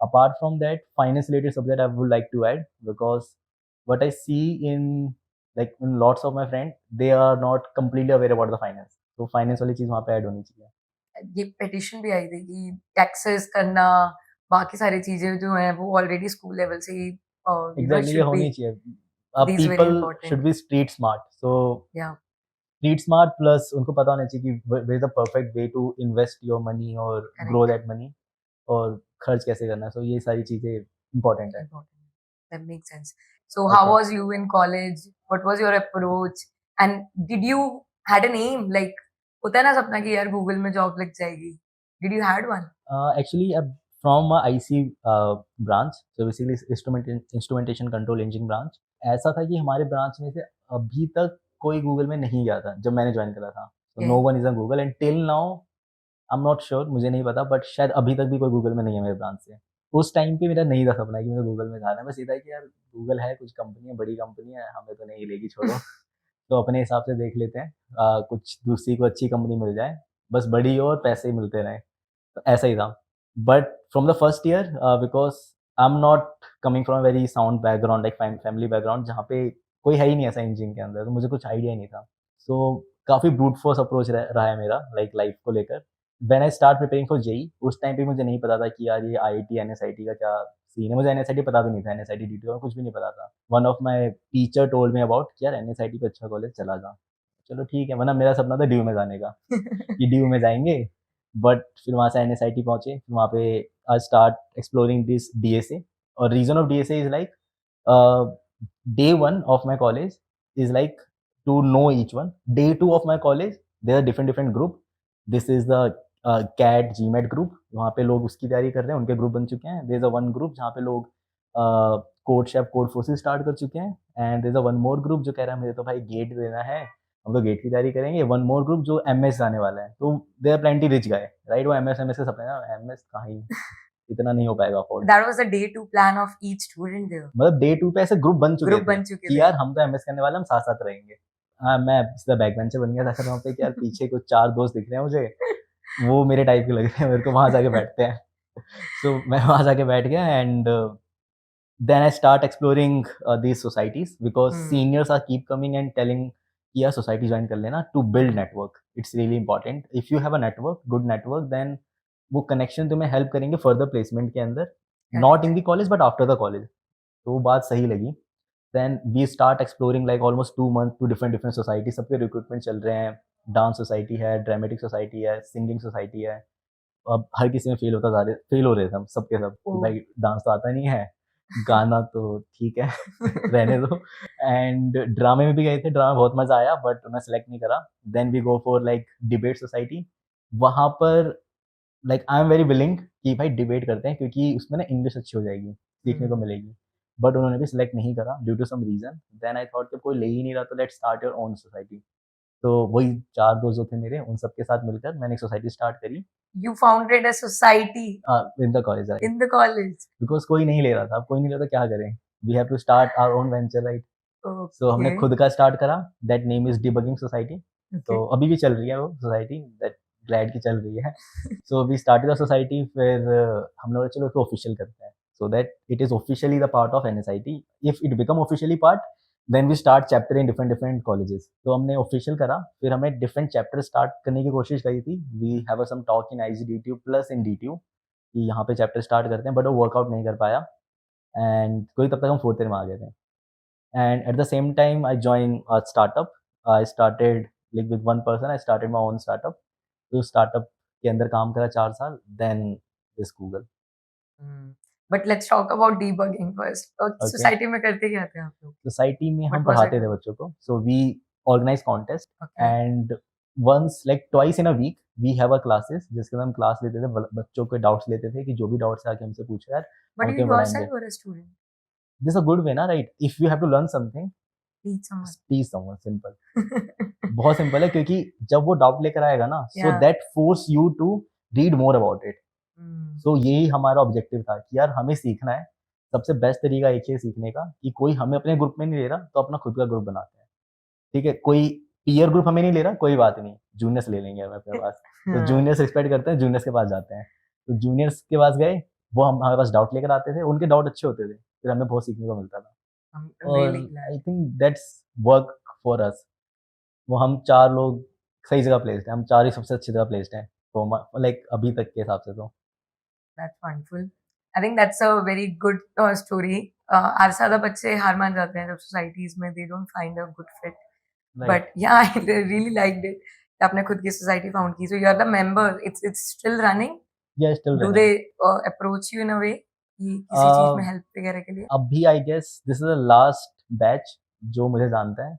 Apart from that, finance related subject I would like to add, because what I see in lots of my friends, they are not completely aware about the finance. तो finance वाली चीज वहाँ पे add होनी चाहिए। ये petition भी आई थी कि टैक्सेस करना, बाकी सारी चीजें जो हैं वो ऑलरेडी स्कूल लेवल से ही एग्जैक्टली ये शुड बी होनी चाहिए। These very people should important. Be street smart, so yeah street smart plus उनको पता होना चाहिए कि where is the perfect way to invest your money और ग्रो करेक्ट। दैट मनी, और खर्च कैसे करना है, सो ये सारी चीजें इंपॉर्टेंट है। Important. That makes sense. So, how okay. was you in college? What was your approach? And did you had an aim? Like, होता है ना सपना कि यार गूगल में जॉब लग जाएगी. Did you had one? Actually, from IC branch, so basically instrumentation control engine branch, ऐसा था कि हमारे ब्रांच में से अभी तक कोई गूगल में नहीं गया था जब मैंने ज्वाइन करा था। तो no Okay. One is a Google and till now I am not sure, मुझे नहीं पता, बट शायद अभी तक भी कोई गूगल में नहीं है मेरे ब्रांच से। उस टाइम पे मेरा नहीं था सपना कि मुझे गूगल में जाना है, बस ये था कि यार गूगल है, कुछ कंपनी है, बड़ी कंपनी है, हमें तो नहीं लेगी, छोड़ो। तो अपने हिसाब से देख लेते हैं, कुछ दूसरी को अच्छी कंपनी मिल जाए, बस बड़ी हो और पैसे मिलते रहें, तो ऐसा ही था। But from the first year, because I am not coming from very sound background, like family background जहाँ पे कोई है ही नहीं ऐसा इंजीनियरिंग के अंदर, तो मुझे कुछ आइडिया ही नहीं था। सो काफ़ी ब्रूट फोर्स अप्रोच रहा है मेरा, लाइक लाइफ को लेकर। When I start preparing for JEE, उस टाइम पे मुझे नहीं पता था कि यार ये आईआईटी एनएसआईटी का क्या सीन है, मुझे एनएसआईटी पता भी नहीं था, एनएसआईटी डीटी का कुछ भी नहीं पता था। One of my teacher told me about कि यार एनएसआईटी पे अच्छा कॉलेज चला जा। चलो ठीक है, वरना मेरा सपना था डीयू में जाने का, कि डीयू में जाएंगे। बट फिर वहाँ से एनएसआईटी पहुँचे, फिर वहाँ पे I start exploring this DSA. और reason of DSA is like day one of my college is like to know each one. Day two of my college, there are different group. This is the CAT GMAT group. वहाँ पे लोग उसकी तैयारी कर रहे हैं, उनके group बन चुके हैं. There is a one group जहाँ पे लोग CodeChef Codeforces start कर चुके हैं. And there is a one more group जो कह रहा है मुझे तो भाई गेट देना है, हम तो गेट की तैयारी करेंगे. वन मोर ग्रुप जो एमएस जाने वाला है. तो they are plenty rich guy, right? वो एमएस एमएस के सपने, एमएस कहाँ ही, इतना नहीं हो पाएगा afford. That was the day two plan of each student there. मतलब डे टू पे ऐसे ग्रुप बन चुके ग्रुप थे बन चुके कि थे। यार हम तो एमएस करने वाले, हम साथ साथ रहेंगे. हाँ, मैं सीधा बैक बेंचर बन गया था फिर वहाँ पे कि यार पीछे कुछ चार दोस्त दिख रहे हैं मुझे, वो मेरे टाइप के लग रहे हैं मेरे को, वहाँ जाके बैठते हैं. सो मैं वहाँ जाके बैठ गया. And then I start exploring these societies because seniors are keep coming and telling कि यार सोसाइटी ज्वाइन कर लेना to build network. It's really important. If you have a network, good network, then वो कनेक्शन तुम्हें help करेंगे further placement के अंदर, not in the college but after the college. तो वो बात सही लगी. Then we start exploring like almost 2 month to different different society. सबके रिक्रूटमेंट चल रहे हैं. डांस सोसाइटी है, ड्रामेटिक सोसाइटी है, सिंगिंग सोसाइटी है. अब हर किसी में फेल हो रहे थे हम सबके सब कि भाई डांस तो आता नहीं है, गाना तो ठीक है रहने दो. एंड ड्रामे में भी गए थे, ड्रामा बहुत मजा आया बट उन्हें सेलेक्ट नहीं करा. Then we go for like debate society. वहाँ पर like I am very willing कि भाई डिबेट करते हैं क्योंकि उसमें ना इंग्लिश अच्छी हो जाएगी, सीखने को मिलेगी. बट उन्होंने भी सिलेक्ट नहीं करा due to some reason. Then I thought कि कोई ले ही नहीं रहा तो let's start your own society. तो वही 4 दोस्त जो थे मेरे, उन सबके साथ मिलकर मैंने एक सोसाइटी स्टार्ट करी You founded a society in the college, right. in the college. Because कोई नहीं ले रहा था, अब कोई नहीं ले रहा तो क्या करें? We have to start our own venture, right. So हमने Okay. खुद का स्टार्ट करा, that name is debugging society. Okay. तो अभी भी चल रही है वो सोसाइटी, दैट ग्लैड की चल रही है। So we started the society, फिर हम लोग चलो इसको ऑफिशियल करते हैं, so that it is officially the part of NSIT. If it become officially part, then we start chapter in different different colleges. तो हमने ऑफिशियल करा, फिर हमने डिफरेंट चैप्टर स्टार्ट करने की कोशिश करी थी। We have some talk in IGDTU plus in DTU कि यहाँ पे चैप्टर स्टार्ट करते हैं, बट वो वर्कआउट नहीं कर पाया एंड कोई तब तक हम फोर्थ ईयर में आ गए थे। And at the same time I joined a startup. I started like with one person, I started my own startup. तो startup के अंदर काम करा 4 साल, then this Google. Hmm. But let's talk about debugging first. Okay. Society में करते क्या थे आप लोग? सोसाइटी में हम What was पढ़ाते it? थे बच्चों को, so we organize contest Okay. and once like twice in a week we have a classes जिसके अंदर हम क्लास लेते थे, बच्चों के डाउट्स लेते थे कि जो भी डाउट्स आके हमसे पूछो यार, But हम you तुम्हें पढ़ाएंगे। yourself were a student. This is a good way ना, right? If you have to learn something, Teach someone. teach someone, simple। बहुत सिंपल है, क्योंकि जब वो डाउट लेकर आएगा ना, so Yeah. That force you to read more about it. Hmm. So यही हमारा ऑब्जेक्टिव था कि यार हमें सीखना है। सबसे बेस्ट तरीका एक ही है सीखने का कि कोई हमें अपने ग्रुप में नहीं ले रहा तो अपना खुद का ग्रुप बनाते हैं। ठीक है, कोई पीयर ग्रुप हमें नहीं ले रहा, कोई बात नहीं, जूनियर्स ले लेंगे हमें अपने पास। तो हाँ. जूनियर्स एक्सपेक्ट करते हैं, जूनियर्स के पास जाते हैं। तो जूनियर्स के पास गए, वो हमारे पास डाउट लेकर आते थे, उनके डाउट अच्छे होते थे, फिर हमें बहुत सीखने को मिलता था। I'm और really glad. I think that's work for us. वो हम 4 लोग सही जगह प्लेस्ड हैं, हम 4 ही सबसे अच्छी जगह प्लेस्ड हैं, तो लाइक अभी तक के हिसाब से तो। That's wonderful. I think that's a very good story. आज ज़्यादा बच्चे हार मान जाते हैं जब सोसाइटीज में they don't find a good fit. Right. But yeah, I really liked it. कि आपने खुद की सोसाइटी फाउंड की. So you are the member. It's still running. या still Do running. they approach you in a way कि किसी चीज में हेल्प वगैरह के लिए? अभी I guess this is the last batch जो मुझे जानता है।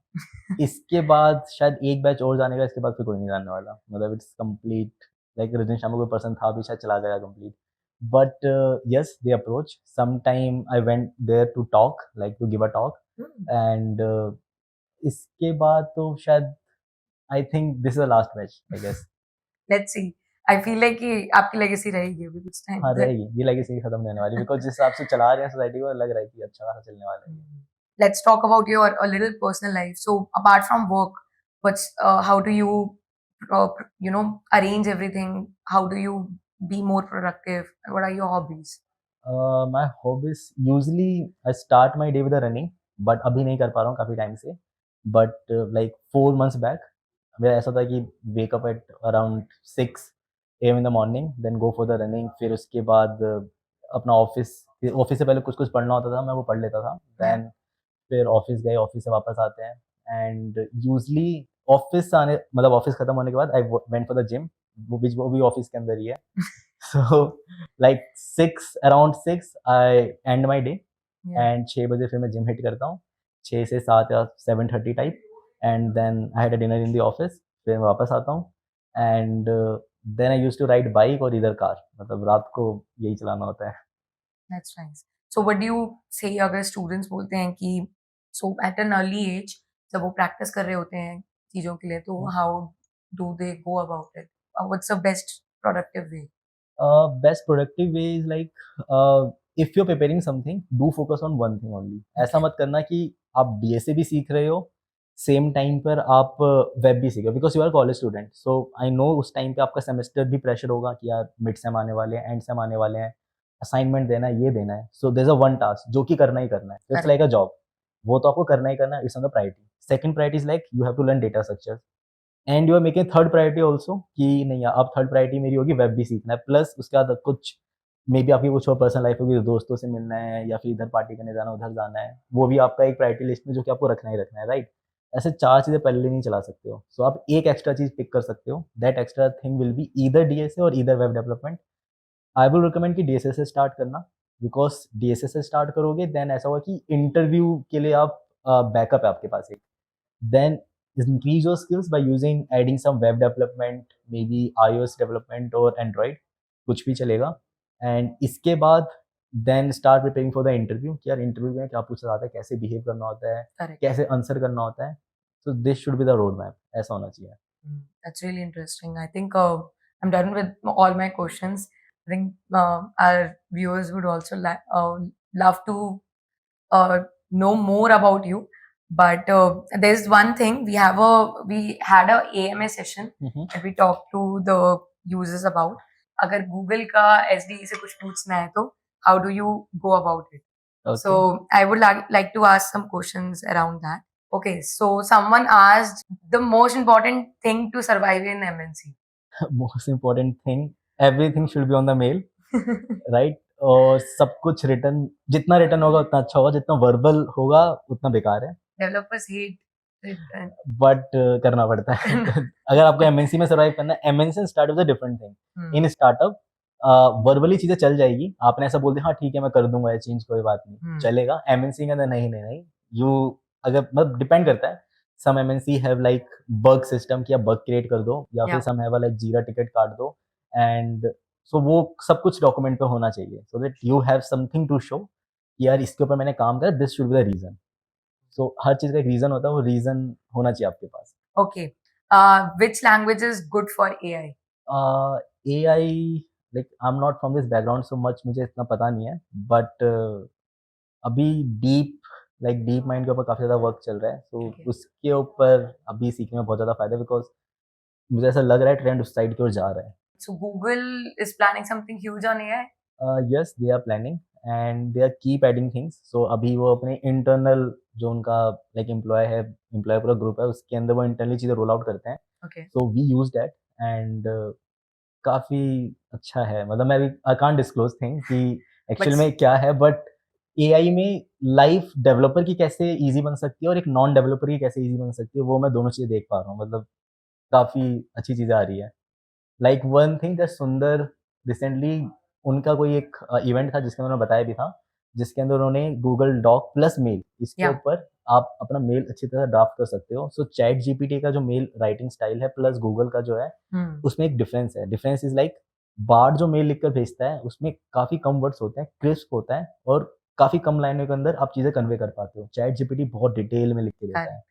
इसके बाद शायद एक बैच और जाने का, इसके बाद फिर कोई नहीं जानने वाला। मतलब it's complete, like Rajni Sharma कोई पर्सन था अभी शायद चला गया complete. But yes they approach, some time I went there to talk, like to give a talk Hmm. And इसके बाद तो शायद I think this is the last batch I guess. Let's see. I feel like कि आपकी legacy रहेगी अभी कुछ time हाँ तक. रहेगी, ये लेगेसी खत्म नहीं होने वाली, बिकॉज जिस हिसाब से चला रहे हैं सोसाइटी को, लग रहा है कि अच्छा खासा चलने वाला है। Let's talk about your a little personal life. So apart from work, what's how do you arrange everything? How do you be more productive? And what are your hobbies? My hobbies usually I start my day with running, but अभी नहीं कर पा रहा हूँ काफ़ी time से। But like 4 months back मेरा ऐसा था कि wake up at around 6 AM in the morning, then go for the running. फिर उसके बाद अपना ऑफिस ऑफिस से पहले कुछ कुछ पढ़ना होता था, मैं वो पढ़ लेता था। देन फिर ऑफिस गए, ऑफिस से वापस आते हैं एंड यूजली ऑफिस से आने, मतलब ऑफिस खत्म होने के बाद I went for the gym, वो भी ऑफिस के अंदर ही है। So like 6 around 6 I and my day Yeah. And 6 बजे फिर मैं जिम हिट करता हूँ, 6 से 7 या 7:30 type, and then I had a dinner in the office. फिर मैं वापस आता हूँ and then I used to ride bike और इधर कार, मतलब रात को यही चलाना होता है। That's nice. So what do you say अगर students बोलते हैं कि so at an early age जब वो practice कर रहे होते हैं चीज़ों के लिए तो how do they go about it? What's the best productive way? Best productive way is like if you're preparing something, do focus on one thing only। ऐसा मत करना कि आप डीएसए भी सीख रहे हो, सेम टाइम पर आप वेब भी सीख रहे हो, because you are college student. So I know उस टाइम पे आपका सेमेस्टर भी प्रेशर होगा कि यार मिड सेम आने वाले हैं, एंड सेम आने वाले हैं, असाइनमेंट देना है, ये देना है। So there is a one task जो कि करना ही करना है, it's Correct. Like a job, वो तो आपको करना ही करना है, it's on the priority. Second priority is like you have to learn data structure and you are making third priority also कि नहीं अब थर्ड प्रायोरिटी मेरी होगी वेब भी सीखना है, प्लस उसके बाद कुछ मे बी आपकी कुछ और पर्सनल लाइफ होगी, दोस्तों से मिलना है या फिर इधर पार्टी करने जाना, उधर जाना है, वो भी आपका एक प्रायोरिटी लिस्ट में जो कि आपको रखना ही रखना है, राइट। ऐसे 4 चीज़ें पहले नहीं चला सकते हो। सो आप एक एक्स्ट्रा चीज़ पिक कर सकते हो, that extra thing will be either DSA और either web development. I will recommend कि डीएसए से स्टार्ट करना, बिकॉज डीएसए से स्टार्ट करोगे देन ऐसा होगा कि इंटरव्यू के लिए आप बैकअप है आपके पास एक। Then increase your skills by adding some web development, maybe iOS development or Android, कुछ भी चलेगा। एंड इसके बाद then start preparing for the interview कि यार इंटरव्यू में क्या पूछा जाता है, कैसे बिहेव करना होता है, Correct. कैसे आंसर करना होता है. तो this should be the road map, ऐसा होना चाहिए. That's really interesting. I think I'm done with all my questions. I think our viewers would also love to know more about you. But there's one thing we had a AMA session Mhm. that we talked to the users about. अगर Google का SDE से कुछ पूछना है तो how do you go about it? Okay. So I would like to ask some questions around that. Okay, so someone asked the most important thing to survive in MNC. Most important thing, everything should be on the mail, right? और सब कुछ return, जितना return होगा उतना अच्छा होगा, जितना verbal होगा उतना बेकार है. Developers hate it. बट करना पड़ता है. अगर आपको एमएनसी में सर्वाइव करना है, MNC and startup is a different thing. In startup verbally चीजें चल जाएगी, आपने ऐसा बोल दिया हाँ ठीक है मैं कर दूंगा ये चेंज, कोई बात नहीं, चलेगा. एमएनसी के अंदर नहीं नहीं नहीं, यू अगर मतलब डिपेंड करता है. Some MNC have like bug system कि आप बग क्रिएट कर दो, या फिर Yeah. Some have like Jira ticket काट दो. एंड सो वो सब कुछ डॉक्यूमेंट पे होना चाहिए, so that you have something to show कि यार इसके ऊपर मैंने काम करा, this should be the reason. So हर चीज का एक रीजन होता है, वो रीजन होना चाहिए आपके पास. Okay. Which language is good for AI? AI, like I am not from this background so much, मुझे इतना पता नहीं है. बट अभी डीप माइंड के ऊपर काफ़ी ज़्यादा वर्क चल रहा है, सो Okay. उसके ऊपर अभी सीखने में बहुत ज़्यादा फायदा है, बिकॉज मुझे ऐसा लग रहा है ट्रेंड उस साइड की ओर जा रहा है. So Google is planning something huge on AI. Yes, they are planning and they are keep adding things. So अभी वो अपने इंटरनल जो उनका लाइक एम्प्लॉय पूरा ग्रुप है, उसके अंदर वो इंटरनली चीज़ें रोल आउट करते हैं. Okay. So we use that and काफ़ी अच्छा है. मतलब मैं आई कांट डिस्क्लोज थिंग कि एक्चुअल में क्या है, बट एआई में लाइफ डेवलपर की कैसे ईज़ी बन सकती है और एक नॉन डेवलपर की कैसे ईज़ी बन सकती है, वो मैं दोनों चीज़ें देख पा रहा हूँ. मतलब काफ़ी अच्छी चीज़ें आ रही है. लाइक वन थिंग दैट सुंदर रिसेंटली, उनका कोई एक इवेंट था जिसमें उन्होंने बताया भी था, जिसके अंदर उन्होंने गूगल डॉक प्लस मेल, इसके Yeah. ऊपर आप अपना मेल अच्छी तरह ड्राफ्ट कर सकते हो. सो चैट जीपीटी का जो मेल राइटिंग स्टाइल है प्लस गूगल का जो है, उसमें एक डिफरेंस है. डिफरेंस इज लाइक बार्ड जो मेल लिखकर भेजता है उसमें काफ़ी कम वर्ड्स होते हैं, क्रिस्प होता है, और काफ़ी कम लाइनों के अंदर आप चीज़ें कन्वे कर पाते हो. चैट जीपीटी बहुत डिटेल में लिख के देता है,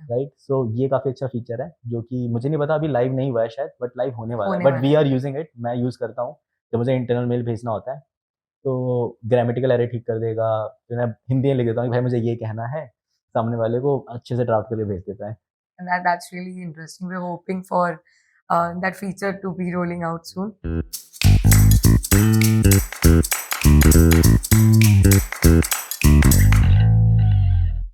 राइट. सो ये काफ़ी अच्छा फीचर है, जो कि मुझे नहीं पता, अभी लाइव नहीं हुआ है शायद, बट लाइव होने वाला है. होने but we are using it, मैं यूज़ करता हूँ जब मुझे इंटरनल मेल भेजना होता है. तो ग्रामेटिकल एरर ठीक कर देगा, फिर मैं हिंदी में लिख देता हूँ कि भाई मुझे ये कहना है, सामने वाले को अच्छे से ड्राफ्ट करके भेज देता है. And that's really interesting. We're hoping for that feature to be rolling out soon.